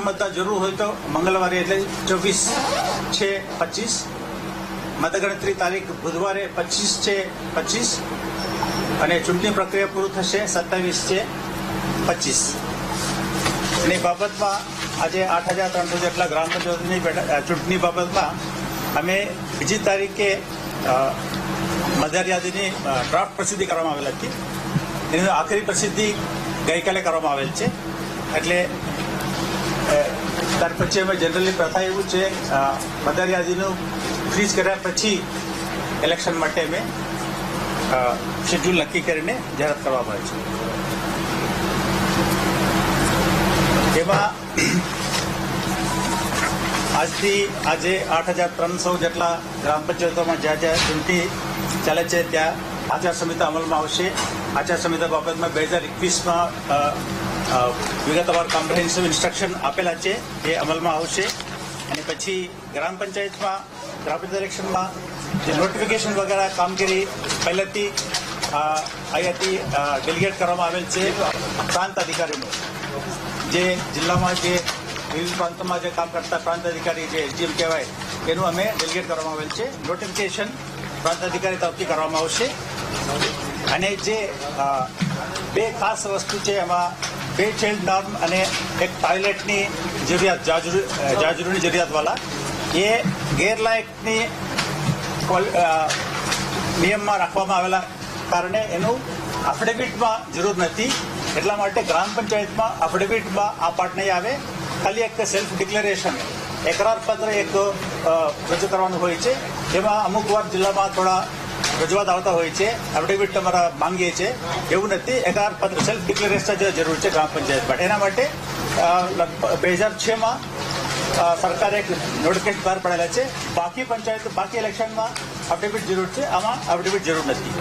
मतदान जरूर हो तो मंगलवारे એટલે 24/6/25 मतगणतरी तारीख बुधवारे 25/6/25 અને ચૂંટણી પ્રક્રિયા પૂરું થશે 27/6/25 અને બાબતમાં આજે 8,300 જેટલા ગ્રામ પંચાયતની ચૂંટણી બાબતમાં અમે બીજી તારીખે મતદાર યાદીની ડ્રાફ્ટ પ્રસિદ્ધિ કરવામાં આવેલ હતી. એની આખરી પ્રસિદ્ધિ ગઈકાલે કરવામાં આવેલ છે. એટલે ત્યાર પછી અમે જનરલી પ્રથા એવું છે મતદાર યાદીનું ફ્રીઝ કર્યા પછી ઇલેક્શન માટે અમે શેડ્યુલ નક્કી કરીને જાહેરાત કરવામાં આવે છે. એમાં આજથી આજે 8,300 જેટલા ગ્રામ પંચાયતોમાં જ્યાં જ્યાં ચૂંટણી ચાલે છે ત્યાં આચાર સંહિતા અમલમાં આવશે. આચાર સંહિતા બાબતમાં 2021માં વિગતવાર કોમ્પ્રિહેન્સિવ ઇન્સ્ટ્રક્શન આપેલા છે, એ અમલમાં આવશે. અને પછી ગ્રામ પંચાયત ઇલેક્શનમાં જે નોટિફિકેશન વગેરે કામગીરી પહેલેથી અહીંયાથી ડેલિગેટ કરવામાં આવેલ છે પ્રાંત અધિકારીનું. જે જિલ્લામાં જે વિવિધ પ્રાંતોમાં જે કામ કરતા પ્રાંત અધિકારી જે એસડીએમ કહેવાય એનું અમે ડેલિગેટ કરવામાં આવેલ છે. નોટિફિકેશન પ્રાંત અધિકારી તરફથી કરવામાં આવશે. અને જે બે ખાસ વસ્તુ છે એમાં 2 ચાઇલ્ડ નોર્મ અને એક ટોયલેટની જરૂરિયાત જાજરૂની જરૂરિયાતવાળા એ ગેરલાયકની નિયમમાં રાખવામાં આવેલા કારણે એનું એફિડેવિટમાં જરૂર નથી. એટલા માટે ગ્રામ પંચાયતમાં એફિડેવિટમાં આ પાર્ટ નહીં આવે. ખાલી એક સેલ્ફ ડિક્લેરેશન એકરાર પત્ર એક રજૂ કરવાનું હોય છે. એમાં અમુક વાર જિલ્લામાં થોડા રજૂઆત આવતા હોય છે, એફિડેવિટ તમારા માંગીએ છીએ, એવું નથી. એકરાર પત્ર સેલ્ફ ડિક્લેરેશન જરૂર છે ગ્રામ પંચાયત માટે. એના માટે 2006માં સરકારે એક નોટિફિકેશન બહાર પાડેલા છે. બાકી ઇલેક્શનમાં એફિડેવિટ જરૂર છે, આમાં એફિડેવિટ જરૂર નથી.